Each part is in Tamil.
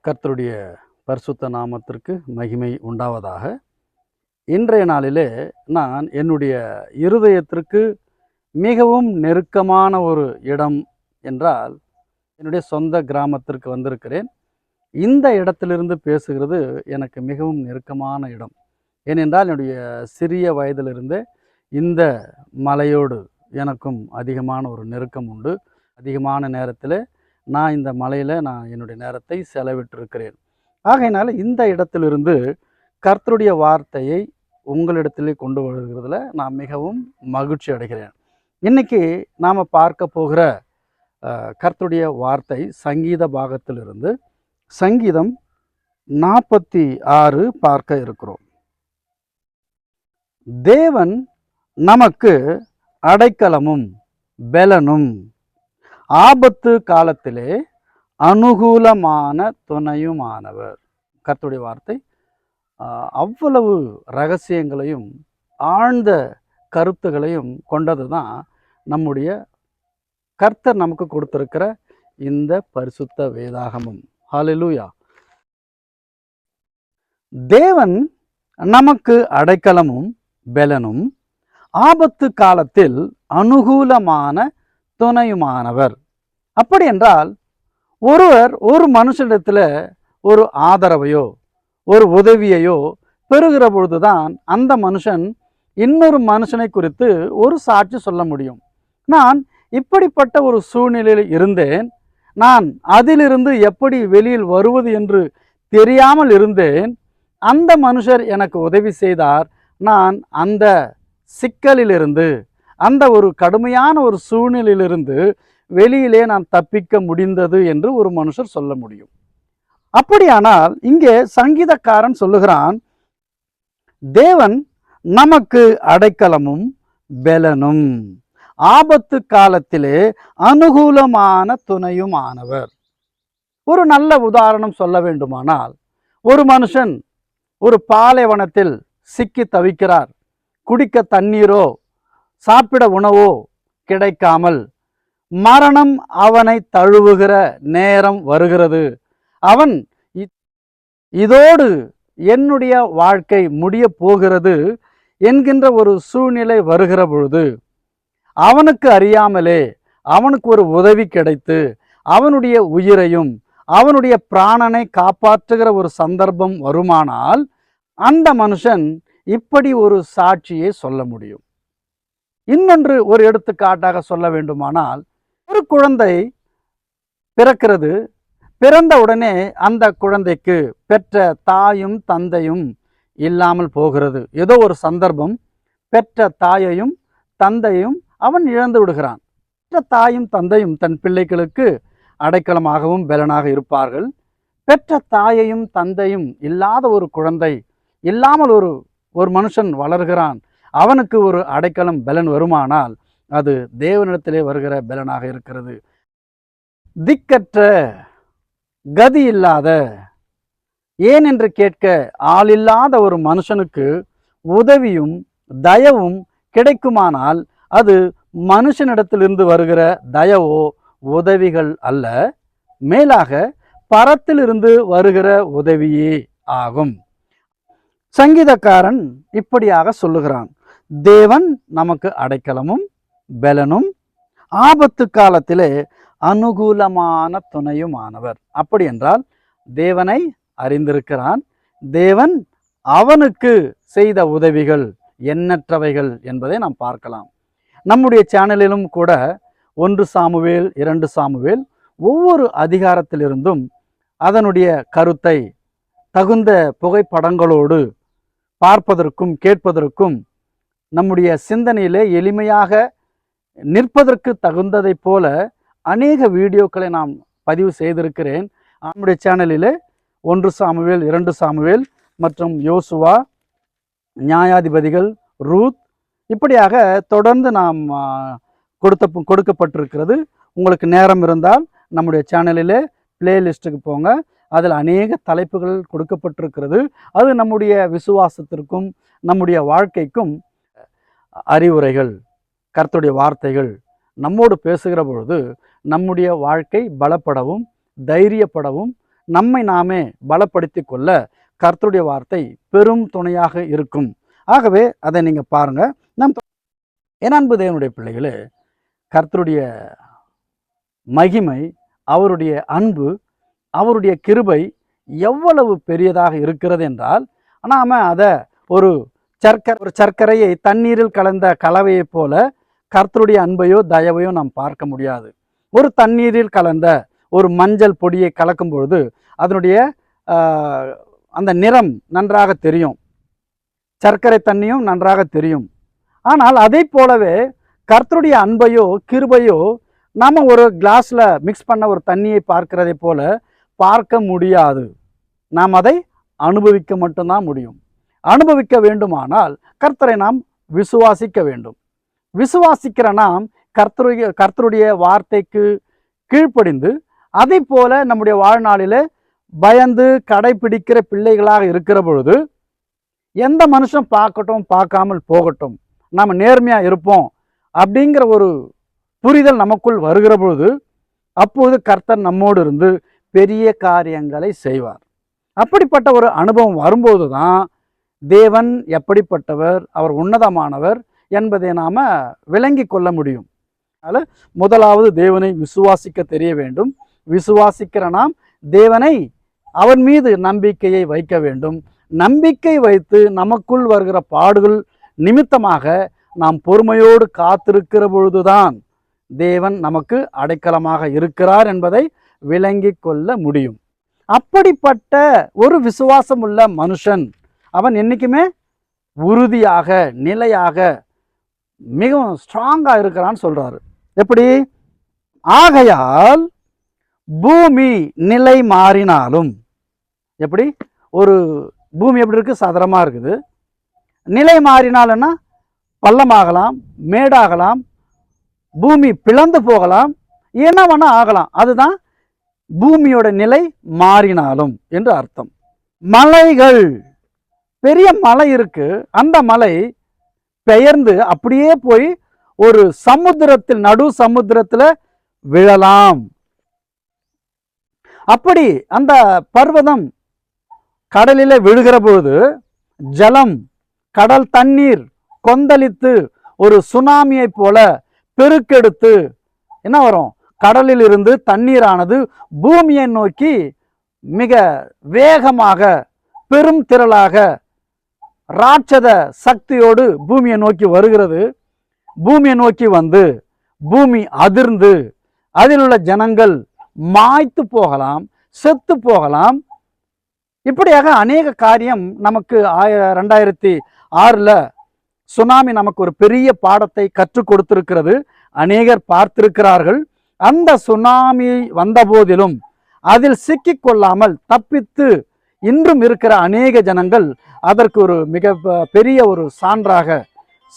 கர்த்தருடைய பரிசுத்த நாமத்திற்கு மகிமை உண்டாவதாக. இன்றைய நாளிலே நான் என்னுடைய இருதயத்திற்கு மிகவும் நெருக்கமான ஒரு இடம் என்றால் என்னுடைய சொந்த கிராமத்திற்கு வந்திருக்கிறேன். இந்த இடத்திலிருந்து பேசுகிறது எனக்கு மிகவும் நெருக்கமான இடம். ஏனென்றால் என்னுடைய சிறிய வயதிலிருந்தே இந்த மலையோடு எனக்கும் அதிகமான ஒரு நெருக்கம் உண்டு. அதிகமான நேரத்தில் நான் இந்த மலையில் என்னுடைய நேரத்தை செலவிட்டிருக்கிறேன். ஆகையினால இந்த இடத்திலிருந்து கர்த்தருடைய வார்த்தையை உங்களிடத்திலே கொண்டு வருகிறதுல நான் மிகவும் மகிழ்ச்சி அடைகிறேன். இன்னைக்கு நாம் பார்க்க போகிற கர்த்தருடைய வார்த்தை சங்கீத பாகத்திலிருந்து சங்கீதம் 46 பார்க்க இருக்கிறோம். தேவன் நமக்கு அடைக்கலமும் பெலனும் ஆபத்து காலத்திலே அனுகூலமான துணையுமானவர். கர்த்தருடைய வார்த்தை அவ்வளவு ரகசியங்களையும் ஆழ்ந்த கருத்துகளையும் கொண்டது தான் நம்முடைய கர்த்தர் நமக்கு கொடுத்திருக்கிற இந்த பரிசுத்த வேதாகமம். ஹல்லேலூயா. தேவன் நமக்கு அடைக்கலமும் பெலனும் ஆபத்து காலத்தில் அனுகூலமான துணையுமானவர். அப்படி என்றால் ஒருவர் ஒரு மனுஷனிடத்தில் ஒரு ஆதரவையோ ஒரு உதவியையோ பெறுகிற பொழுதுதான் அந்த மனுஷன் இன்னொரு மனுஷனை குறித்து ஒரு சாட்சி சொல்ல முடியும். நான் இப்படிப்பட்ட ஒரு சூழ்நிலையில் இருந்தேன், நான் அதிலிருந்து எப்படி வெளியில் வருவது என்று தெரியாமல் இருந்தேன், அந்த மனுஷர் எனக்கு உதவி செய்தார், நான் அந்த சிக்கலிலிருந்து அந்த ஒரு கடுமையான ஒரு சூழ்நிலையிலிருந்து வெளியிலே நான் தப்பிக்க முடிந்தது என்று ஒரு மனுஷர் சொல்ல முடியும். அப்படியானால் இங்கே சங்கீதக்காரன் சொல்லுகிறான், தேவன் நமக்கு அடைக்கலமும் பெலனும் ஆபத்து காலத்திலே அனுகூலமான துணையுமானவர். ஒரு நல்ல உதாரணம் சொல்ல வேண்டுமானால், ஒரு மனுஷன் ஒரு பாலைவனத்தில் சிக்கி தவிக்கிறார். குடிக்க தண்ணீரோ சாப்பிட உணவோ கிடைக்காமல் மரணம் அவனை தழுவுகிற நேரம் வருகிறது. அவன் இதோடு என்னுடைய வாழ்க்கை முடிய போகிறது என்கின்ற ஒரு சூழ்நிலை வருகிற பொழுது அவனுக்கு அறியாமலே அவனுக்கு ஒரு உதவி கிடைத்து அவனுடைய உயிரையும் அவனுடைய பிராணனை காப்பாற்றுகிற ஒரு சந்தர்ப்பம் வருமானால் அந்த மனுஷன் இப்படி ஒரு சாட்சியை சொல்ல முடியும். இன்னொன்று ஒரு எடுத்துக்காட்டாக சொல்ல வேண்டுமானால், ஒரு குழந்தை பிறக்கிறது. பிறந்த உடனே அந்த குழந்தைக்கு பெற்ற தாயும் தந்தையும் இல்லாமல் போகிறது. ஏதோ ஒரு சந்தர்ப்பம் பெற்ற தாயையும் தந்தையும் அவன் இழந்து விடுகிறான். பெற்ற தாயும் தந்தையும் தன் பிள்ளைகளுக்கு அடைக்கலமாகவும் பெலனாக இருப்பார்கள். பெற்ற தாயையும் தந்தையும் இல்லாத ஒரு குழந்தை இல்லாமல் ஒரு மனுஷன் வளர்கிறான். அவனுக்கு ஒரு அடைக்கலம் பெலன் வருமானால் அது தேவனிடத்திலே வருகிற பெலனாக இருக்கிறது. திக்கற்ற கதி இல்லாத ஏன் என்று கேட்க ஆளில்லாத ஒரு மனுஷனுக்கு உதவியும் தயவும் கிடைக்குமானால் அது மனுஷனிடத்திலிருந்து வருகிற தயவோ உதவிகள் அல்ல, மேலாக பரத்திலிருந்து வருகிற உதவியே ஆகும். சங்கீதக்காரன் இப்படியாக சொல்லுகிறான், தேவன் நமக்கு அடைக்கலமும் பெலனும் ஆபத்து காலத்திலே அனுகூலமான துணையுமானவர். அப்படி என்றால் தேவனை அறிந்திருக்கிறான். தேவன் அவனுக்கு செய்த உதவிகள் எண்ணற்றவைகள் என்பதை நாம் பார்க்கலாம். நம்முடைய சேனலிலும் கூட 1 சாமுவேல் 2 சாமுவேல் ஒவ்வொரு அதிகாரத்திலிருந்தும் அதனுடைய கருத்தை தகுந்த புகைப்படங்களோடு பார்ப்பதற்கும் கேட்பதற்கும் நம்முடைய சிந்தனையிலே எளிமையாக நிற்பதற்கு தகுந்ததைப் போல அநேக வீடியோக்களை நாம் பதிவு செய்திருக்கிறேன். நம்முடைய சேனலிலே 1 சாமுவேல் 2 சாமுவேல் மற்றும் யோசுவா, நியாயாதிபதிகள், ரூத் இப்படியாக தொடர்ந்து நாம் கொடுக்கப்பட்டிருக்கிறது. உங்களுக்கு நேரம் இருந்தால் நம்முடைய சேனலிலே பிளேலிஸ்ட்டுக்கு போங்க, அதில் அநேக தலைப்புகள் கொடுக்கப்பட்டிருக்கிறது. அது நம்முடைய விசுவாசத்திற்கும் நம்முடைய வாழ்க்கைக்கும் அறிவுரைகள், கர்த்தருடைய வார்த்தைகள் நம்மோடு பேசுகிற பொழுது நம்முடைய வாழ்க்கை பலப்படவும் தைரியப்படவும் நம்மை நாமே பலப்படுத்தி கொள்ள கர்த்தருடைய வார்த்தை பெரும் துணையாக இருக்கும். ஆகவே அதை நீங்கள் பாருங்கள். என் அன்பு தேவனுடைய பிள்ளைகளே, கர்த்தருடைய மகிமை, அவருடைய அன்பு, அவருடைய கிருபை எவ்வளவு பெரியதாக இருக்கிறது என்றால், நாம் அதை ஒரு சர்க்கரையை தண்ணீரில் கலந்த கலவையைப் போல கர்த்தருடைய அன்பையோ தயவையோ நாம் பார்க்க முடியாது. ஒரு தண்ணீரில் கலந்த ஒரு மஞ்சள் பொடியை கலக்கும் பொழுது அதனுடைய அந்த நிறம் நன்றாக தெரியும், சர்க்கரை தண்ணியும் நன்றாக தெரியும். ஆனால் அதை போலவே கர்த்தருடைய அன்பையோ கிருபையோ நாம் ஒரு கிளாஸில் மிக்ஸ் பண்ண ஒரு தண்ணியை பார்க்கிறதை போல பார்க்க முடியாது. நாம் அதை அனுபவிக்க மட்டும்தான் முடியும். அனுபவிக்க வேண்டுமானால் கர்த்தரை நாம் விசுவாசிக்க வேண்டும். விசுவாசிக்கிற நாம் கர்த்தருடைய வார்த்தைக்கு கீழ்ப்படிந்து அதை போல நம்முடைய வாழ்நாளில் பயந்து கடைபிடிக்கிற பிள்ளைகளாக இருக்கிற பொழுது, எந்த மனுஷன் பார்க்கட்டும் பார்க்காமல் போகட்டும், நாம் நேர்மையாக இருப்போம் அப்படிங்கிற ஒரு புரிதல் நமக்குள் வருகிற பொழுது, அப்போது கர்த்தர் நம்மோடு இருந்து பெரிய காரியங்களை செய்வார். அப்படிப்பட்ட ஒரு அனுபவம் வரும்போது தான் தேவன் எப்படிப்பட்டவர், அவர் உன்னதமானவர் என்பதை நாம் விளங்கி கொள்ள முடியும். அதனால் முதலாவது தேவனை விசுவாசிக்க தெரிய வேண்டும். விசுவாசிக்கிற நாம் தேவனை, அவன் மீது நம்பிக்கையை வைக்க வேண்டும். நம்பிக்கை வைத்து நமக்குள் வருகிற பாடுகள் நிமித்தமாக நாம் பொறுமையோடு காத்திருக்கிற பொழுதுதான் தேவன் நமக்கு அடைக்கலமாக இருக்கிறார் என்பதை விளங்கி கொள்ள முடியும். அப்படிப்பட்ட ஒரு விசுவாசம் உள்ள மனுஷன் அவன் என்றைக்குமே உறுதியாக நிலையாக மிகவும் ஸ்ட்ராங்காக இருக்கிறான்னு சொல்றாரு. எப்படி? ஆகையால் பூமி நிலை மாறினாலும், எப்படி ஒரு பூமி எப்படி இருக்கு? சதுரமாக இருக்குது. நிலை மாறினாலும்னா பள்ளமாகலாம், மேடாகலாம், பூமி பிளந்து போகலாம், என்ன வேணா ஆகலாம். அதுதான் பூமியோட நிலை மாறினாலும் என்று அர்த்தம். மலைகள், பெரிய மலை இருக்கு, அந்த மலை பெயர்ந்து அப்படியே போய் ஒரு சமுத்திரத்தில், நடு சமுத்திரத்தில் விழலாம். அப்படி அந்த பர்வதம் கடலில் விழுகிற பொழுது ஜலம், கடல் தண்ணீர் கொந்தளித்து ஒரு சுனாமியை போல பெருக்கெடுத்து என்ன வரும்? கடலில் இருந்து தண்ணீரானது பூமியை நோக்கி மிக வேகமாக பெரும் திரளாக ராட்சத சக்தியோடு பூமியை நோக்கி வருகிறது. பூமியை நோக்கி வந்து பூமி அதிர்ந்து அதில் உள்ள ஜனங்கள் மாய்த்து போகலாம், செத்து போகலாம். இப்படியாக அநேக காரியம் நமக்கு 2006 சுனாமி நமக்கு ஒரு பெரிய பாடத்தை கற்றுக் கொடுத்திருக்கிறது. அநேகர் பார்த்திருக்கிறார்கள். அந்த சுனாமி வந்த போதிலும் அதில் சிக்கிக்கொள்ளாமல் தப்பித்து இன்றும் இருக்கிற அநேக ஜனங்கள் அதற்கு ஒரு மிக பெரிய ஒரு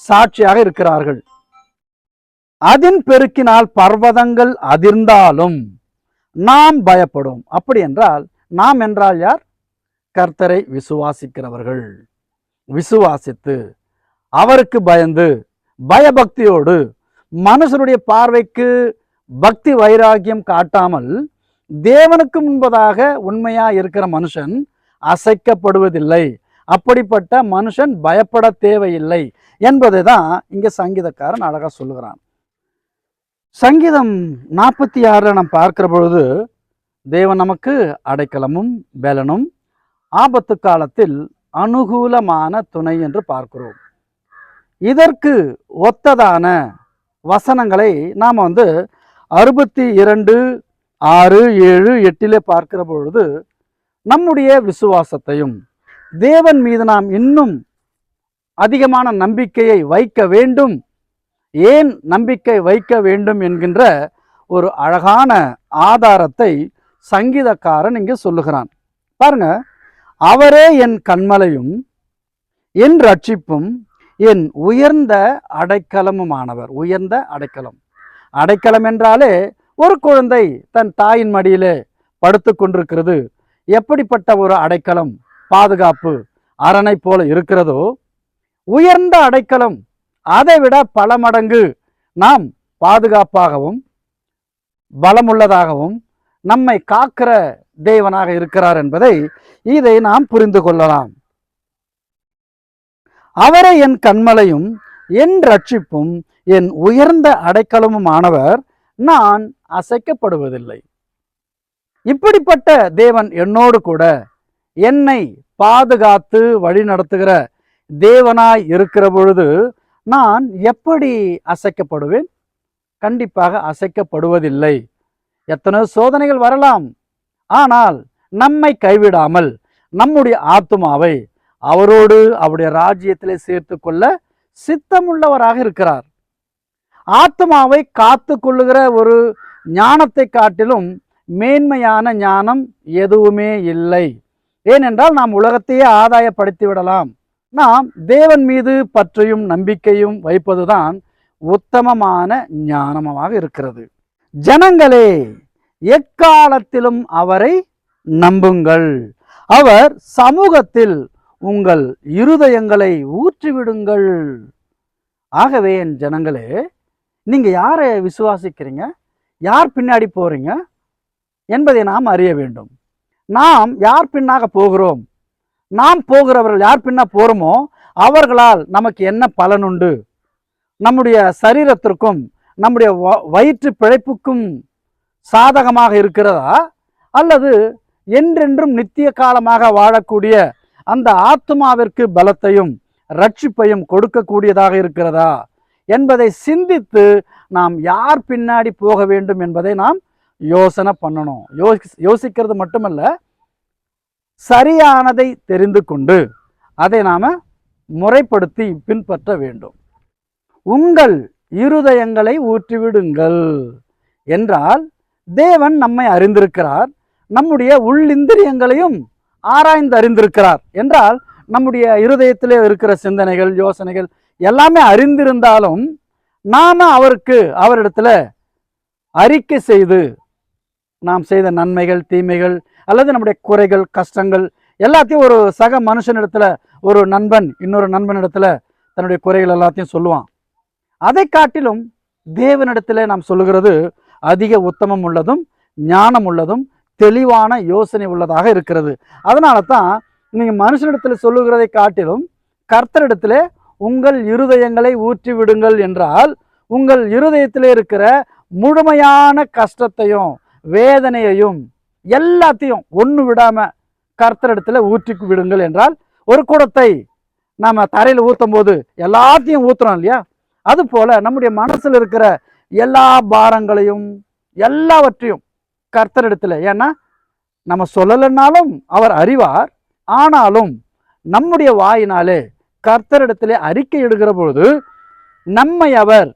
சாட்சியாக இருக்கிறார்கள். அதன் பெருக்கினால் பர்வதங்கள் அதிர்ந்தாலும் நாம் பயப்படும். அப்படி என்றால் நாம் என்றால் யார்? கர்த்தரை விசுவாசிக்கிறவர்கள். விசுவாசித்து அவருக்கு பயந்து பயபக்தியோடு மனுஷனுடைய பார்வைக்கு பக்தி வைராகியம் காட்டாமல் தேவனுக்கு முன்பதாக உண்மையா இருக்கிற மனுஷன் அசைக்கப்படுவதில்லை. அப்படிப்பட்ட மனுஷன் பயப்பட தேவையில்லை என்பதை தான் இங்க சங்கீதக்காரன் அழகா சொல்லுகிறான். சங்கீதம் 46 நாம் பார்க்கிற பொழுது தேவன் நமக்கு அடைக்கலமும் பலனும் ஆபத்து காலத்தில் அனுகூலமான துணை என்று பார்க்கிறோம். இதற்கு ஒத்ததான வசனங்களை நாம் 62, 6, 7, 8 பார்க்கிற பொழுது நம்முடைய விசுவாசத்தையும் தேவன் மீது நாம் இன்னும் அதிகமான நம்பிக்கையை வைக்க வேண்டும், ஏன் நம்பிக்கை வைக்க வேண்டும் என்கின்ற ஒரு அழகான ஆதாரத்தை சங்கீதக்காரன் இங்கே சொல்லுகிறான். பாருங்க, அவரே என் கன்மலையும் என் ரட்சிப்பும் என் உயர்ந்த அடைக்கலமுமானவர். உயர்ந்த அடைக்கலம். அடைக்கலம் என்றாலே ஒரு குழந்தை தன் தாயின் மடியிலே படுத்து கொண்டிருக்கிறது. எப்படிப்பட்ட ஒரு அடைக்கலம், பாதுகாப்பு, அரணை போல இருக்கிறதோ, உயர்ந்த அடைக்கலம் அதை விட பல மடங்கு நாம் பாதுகாப்பாகவும் பலமுள்ளதாகவும் நம்மை காக்கிற தேவனாக இருக்கிறார் என்பதை இதை நாம் புரிந்து கொள்ளலாம். அவரே என் கன்மலையும் என் ரட்சிப்பும் என் உயர்ந்த அடைக்கலமுமானவர், நான் அசைக்கப்படுவதில்லை. இப்படிப்பட்ட தேவன் என்னோடு கூட என்னை பாதுகாத்து வழி நடத்துகிற தேவனாய் இருக்கிற பொழுது நான் எப்படி அசைக்கப்படுவேன்? கண்டிப்பாக அசைக்கப்படுவதில்லை. எத்தனை சோதனைகள் வரலாம், ஆனால் நம்மை கைவிடாமல் நம்முடைய ஆத்துமாவை அவரோடு அவருடைய ராஜ்யத்திலே சேர்த்து கொள்ள சித்தமுள்ளவராக இருக்கிறார். ஆத்துமாவை காத்து கொள்ளுகிற ஒரு ஞானத்தை காட்டிலும் மேன்மையான ஞானம் எதுவுமே இல்லை. ஏனென்றால் நாம் உலகத்தையே ஆதாயப்படுத்தி விடலாம். நாம் தேவன் மீது பற்றையும் நம்பிக்கையும் வைப்பதுதான் உத்தமமான ஞானமாக இருக்கிறது. ஜனங்களே, எக்காலத்திலும் அவரை நம்புங்கள். அவர் சமூகத்தில் உங்கள் இருதயங்களை ஊற்றிவிடுங்கள். ஆகவே என் ஜனங்களே, நீங்க யாரை விசுவாசிக்கிறீங்க, யார் பின்னாடி போறீங்க என்பதை நாம் அறிய வேண்டும். நாம் யார் பின்னாக போகிறோம், நாம் போகிறவர்கள் யார் பின்னா போறோமோ அவர்களால் நமக்கு என்ன பலனுண்டு? நம்முடைய சரீரத்திற்கும் நம்முடைய வயிற்று பிழைப்புக்கும் சாதகமாக இருக்கிறதா, அல்லது என்றென்றும் நித்திய காலமாக வாழக்கூடிய அந்த ஆத்மாவிற்கு பலத்தையும் ரட்சிப்பையும் கொடுக்கக்கூடியதாக இருக்கிறதா என்பதை சிந்தித்து நாம் யார் பின்னாடி போக வேண்டும் என்பதை நாம் யோசனை பண்ணணும். யோசிக்கிறது மட்டுமல்ல, சரியானதை தெரிந்து கொண்டு அதை நாம முறைப்படுத்தி பின்பற்ற வேண்டும். உங்கள் இருதயங்களை ஊற்றிவிடுங்கள் என்றால் தேவன் நம்மை அறிந்திருக்கிறார், நம்முடைய உள்ளிந்திரியங்களையும் ஆராய்ந்து அறிந்திருக்கிறார் என்றால் நம்முடைய இருதயத்திலே இருக்கிற சிந்தனைகள் யோசனைகள் எல்லாமே அறிந்திருந்தாலும் நாம அவரிடத்துல அறிக்கை செய்து நாம் செய்த நன்மைகள் தீமைகள் அல்லது நம்முடைய குறைகள் கஷ்டங்கள் எல்லாத்தையும் ஒரு சக மனுஷனிடத்துல, ஒரு நண்பன் இன்னொரு நண்பனிடத்துல தன்னுடைய குறைகள் எல்லாத்தையும் சொல்லுவான். அதை காட்டிலும் தேவனிடத்துல நாம் சொல்லுகிறது அதிக உத்தமம் உள்ளதும் ஞானம் உள்ளதும் தெளிவான யோசனை உள்ளதாக இருக்கிறது. அதனால தான் நீங்க மனுஷனிடத்துல சொல்லுகிறதை காட்டிலும் கர்த்தரிடத்துல உங்கள் இருதயங்களை ஊற்றி விடுங்கள் என்றால் உங்கள் இருதயத்திலே இருக்கிற முழுமையான கஷ்டத்தையும் வேதனையையும் எல்லாத்தையும் ஒன்று விடாம கர்த்தரிடத்துல ஊற்றி விடுங்கள் என்றால், ஒரு குடத்தை நாம தரையில் ஊற்றும் போது எல்லாத்தையும் ஊத்துறோம் இல்லையா, அது போல நம்முடைய மனசுல இருக்கிற எல்லா பாரங்களையும் எல்லாவற்றையும் கர்த்தரிடத்துல, ஏன்னா நம்ம சொல்லலைன்னாலும் அவர் அறிவார், ஆனாலும் நம்முடைய வாயினாலே கர்த்தரிடத்திலே அறிக்கை எடுக்கிற பொழுது நம்மை அவர்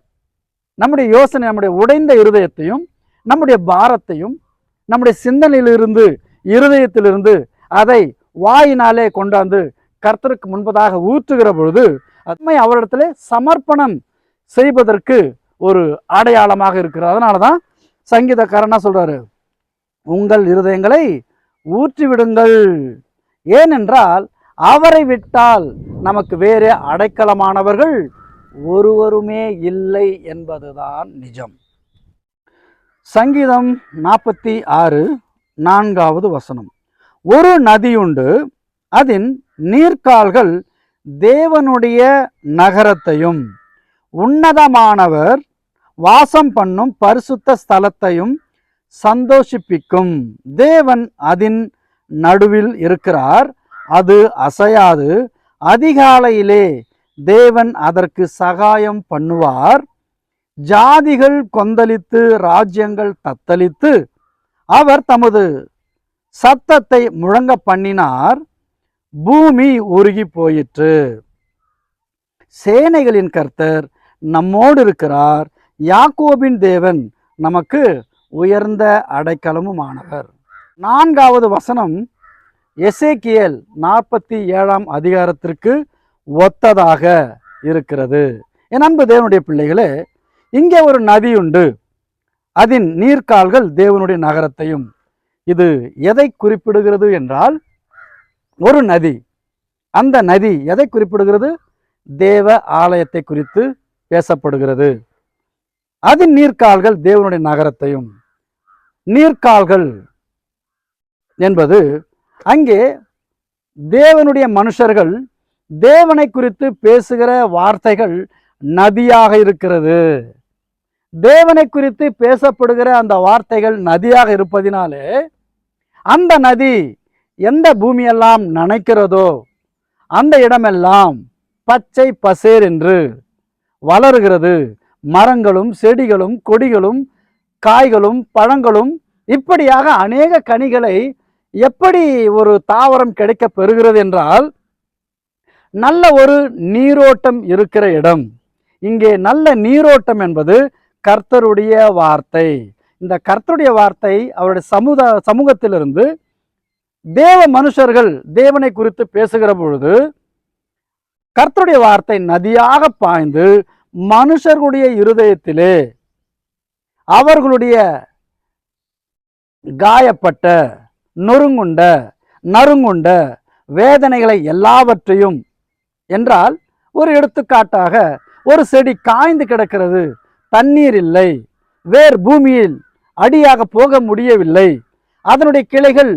நம்முடைய யோசனை, நம்முடைய உடைந்த இருதயத்தையும் நம்முடைய பாரத்தையும் நம்முடைய சிந்தனையிலிருந்து இருதயத்திலிருந்து அதை வாயினாலே கொண்டாந்து கர்த்தருக்கு முன்பதாக ஊற்றுகிற பொழுது அதுமை அவரிடத்திலே சமர்ப்பணம் செய்வதற்கு ஒரு அடையாளமாக இருக்கிறது. அதனாலதான் சங்கீதக்காரனா சொல்றாரு, உங்கள் இருதயங்களை ஊற்றி விடுங்கள். ஏனென்றால் அவரை விட்டால் நமக்கு வேறு அடைக்கலமானவர்கள் ஒருவருமே இல்லை என்பதுதான் நிஜம். சங்கீதம் 46:4 ஒரு நதியுண்டு, அதன் நீர்க்கால்கள் தேவனுடைய நகரத்தையும் உன்னதமானவர் வாசம் பண்ணும் பரிசுத்த ஸ்தலத்தையும் சந்தோஷிப்பிக்கும். தேவன் அதன் நடுவில் இருக்கிறார், அது அசையாது. அதிகாலையிலே தேவன் அதற்கு சகாயம் பண்ணுவார். ஜாதிகள் கொந்தளித்து ராஜ்யங்கள் தத்தளித்து அவர் தமது சத்தத்தை முழங்க பண்ணினார். பூமி உருகி போயிற்று. சேனைகளின் கர்த்தர் நம்மோடு இருக்கிறார். யாக்கோபின் தேவன் நமக்கு உயர்ந்த அடைக்கலமுமானவர். 4 எசேக்கியேல் 47 ஒத்ததாக இருக்கிறது. என் அன்பு தேவனுடைய பிள்ளைகளே, இங்கே ஒரு நதி உண்டு, அதன் நீர்க்கால்கள் தேவனுடைய நகரத்தையும். இது எதை குறிப்பிடுகிறது என்றால், ஒரு நதி. அந்த நதி எதை குறிப்பிடுகிறது? தேவ ஆலயத்தை குறித்து பேசப்படுகிறது. அதன் நீர்க்கால்கள் தேவனுடைய நகரத்தையும். நீர்க்கால்கள் என்பது அங்கே தேவனுடைய மனுஷர்கள் தேவனை குறித்து பேசுகிற வார்த்தைகள் நதியாக இருக்கிறது. தேவனை குறித்து பேசப்படுகிற அந்த வார்த்தைகள் நதியாக இருப்பதினாலே அந்த நதி எந்த பூமியெல்லாம் நனைக்கிறதோ அந்த இடமெல்லாம் பச்சை பசேர் என்று வளருகிறது. மரங்களும் செடிகளும் கொடிகளும் காய்களும் பழங்களும் இப்படியாக அநேக கனிகளை எப்படி ஒரு தாவரம் கிடைக்க பெறுகிறது என்றால், நல்ல ஒரு நீரோட்டம் இருக்கிற இடம். இங்கே நல்ல நீரோட்டம் என்பது கர்த்தருடைய வார்த்தை. இந்த கர்த்தருடைய வார்த்தை அவருடைய சமூகத்திலிருந்து தேவ மனுஷர்கள் தேவனை குறித்து பேசுகிற பொழுது கர்த்தருடைய வார்த்தை நதியாக பாய்ந்து மனுஷர்களுடைய இருதயத்திலே அவர்களுடைய காயப்பட்ட நறுங்குண்ட வேதனைகளை எல்லாவற்றையும் என்றால், ஒரு எடுத்துக்காட்டாக ஒரு செடி காய்ந்து கிடக்கிறது, தண்ணீர் இல்லை, வேர் பூமியில் அடியாக போக முடியவில்லை, அதனுடைய கிளைகள்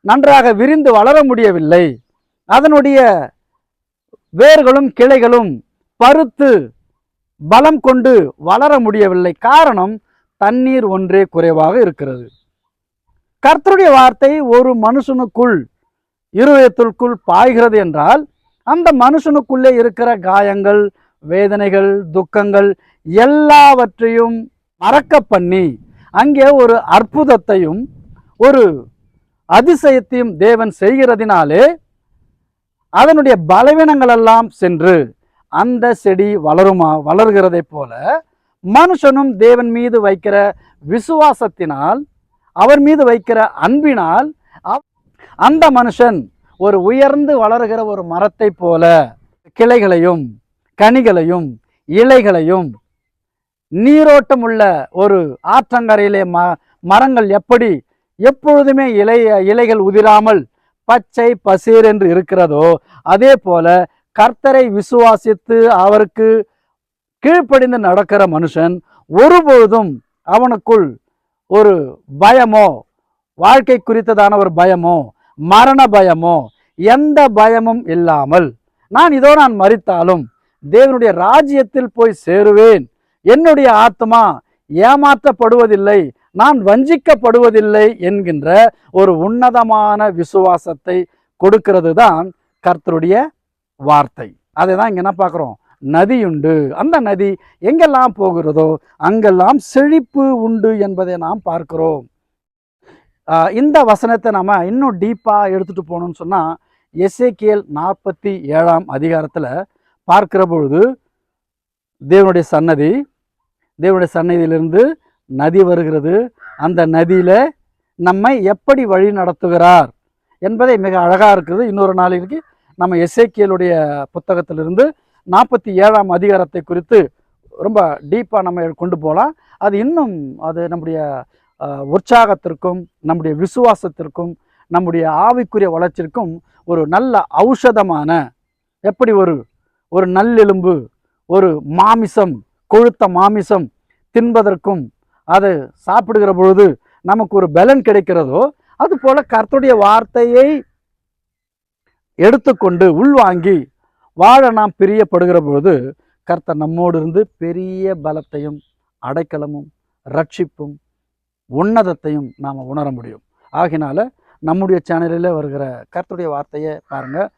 நன்றாக விரிந்து வளர முடியவில்லை, அதனுடைய வேர்களும் கிளைகளும் பருத்து பலம் கொண்டு வளர முடியவில்லை. காரணம் தண்ணீர் ஒன்றே குறைவாக இருக்கிறது. கர்த்தருடைய வார்த்தை ஒரு மனுஷனுக்குள் இருதயத்திற்குள் பாய்கிறது என்றால், அந்த மனுஷனுக்குள்ளே இருக்கிற காயங்கள், வேதனைகள், துக்கங்கள் எல்லாவற்றையும் மறக்க பண்ணி அங்கே ஒரு அற்புதத்தையும் ஒரு அதிசயத்தையும் தேவன் செய்கிறதினாலே அதனுடைய பலவீனங்கள் எல்லாம் சென்று அந்த செடி வளர்கிறதை போல மனுஷனும் தேவன் மீது வைக்கிற விசுவாசத்தினால், அவர் மீது வைக்கிற அன்பினால் அந்த மனுஷன் ஒரு உயர்ந்து வளர்கிற ஒரு மரத்தை போல கிளைகளையும் கனிகளையும் இலைகளையும், நீரோட்டம் உள்ள ஒரு ஆற்றங்கரையிலே மரங்கள் எப்படி எப்பொழுதுமே இலைகள் உதிராமல் பச்சை பசேர் என்று இருக்கிறதோ, அதே போல கர்த்தரை விசுவாசித்து அவருக்கு கீழ்ப்படிந்து நடக்கிற மனுஷன் ஒருபொழுதும் அவனுக்குள் ஒரு பயமோ, வாழ்க்கை குறித்ததான ஒரு பயமோ, மரண பயமோ, எந்த பயமும் இல்லாமல் நான் மரித்தாலும் தேவனுடைய ராஜ்யத்தில் போய் சேருவேன், என்னுடைய ஆத்மா ஏமாற்றப்படுவதில்லை, நான் வஞ்சிக்கப்படுவதில்லை என்கின்ற ஒரு உன்னதமான விசுவாசத்தை கொடுக்கிறது தான் கர்த்தருடைய வார்த்தை. அதை தான் இங்கே என்ன பார்க்குறோம், நதி உண்டு. அந்த நதி எங்கெல்லாம் போகிறதோ அங்கெல்லாம் செழிப்பு உண்டு என்பதை நாம் பார்க்கிறோம். இந்த வசனத்தை நம்ம இன்னும் டீப்பாக எடுத்துகிட்டு போகணும்னு சொன்னால், எசேக்கியேல் 47 அதிகாரத்தில் பார்க்கிற பொழுது தேவனுடைய சன்னதியிலிருந்து நதி வருகிறது. அந்த நதியில் நம்மை எப்படி வழி நடத்துகிறார் என்பதை மிக அழகாக இருக்குது. இன்னொரு நாளைக்கு நம்ம எசேக்கியேலுடைய புத்தகத்திலிருந்து 47 அதிகாரத்தை குறித்து ரொம்ப டீப்பாக நம்ம கொண்டு போகலாம். அது இன்னும் நம்முடைய உற்சாகத்திற்கும் நம்முடைய விசுவாசத்திற்கும் நம்முடைய ஆவிக்குரிய வளர்ச்சிக்கும் ஒரு நல்ல ஔஷதமான, எப்படி ஒரு நல்லெலும்பு, ஒரு மாமிசம், கொழுத்த மாமிசம் தின்பதற்கும் அதை சாப்பிடுகிற பொழுது நமக்கு ஒரு பலன் கிடைக்கிறதோ, அதுபோல கர்த்தருடைய வார்த்தையை எடுத்துக்கொண்டு உள்வாங்கி வாழ நாம் பிரியப்படுகிற பொழுது கர்த்தர் நம்மோடு இருந்து பெரிய பலத்தையும் அடைக்கலமும் ரட்சிப்பும் உன்னதத்தையும் நாம் உணர முடியும். ஆகினால நம்முடைய சேனலில் வருகிற கர்த்தருடைய வார்த்தையை பாருங்கள்.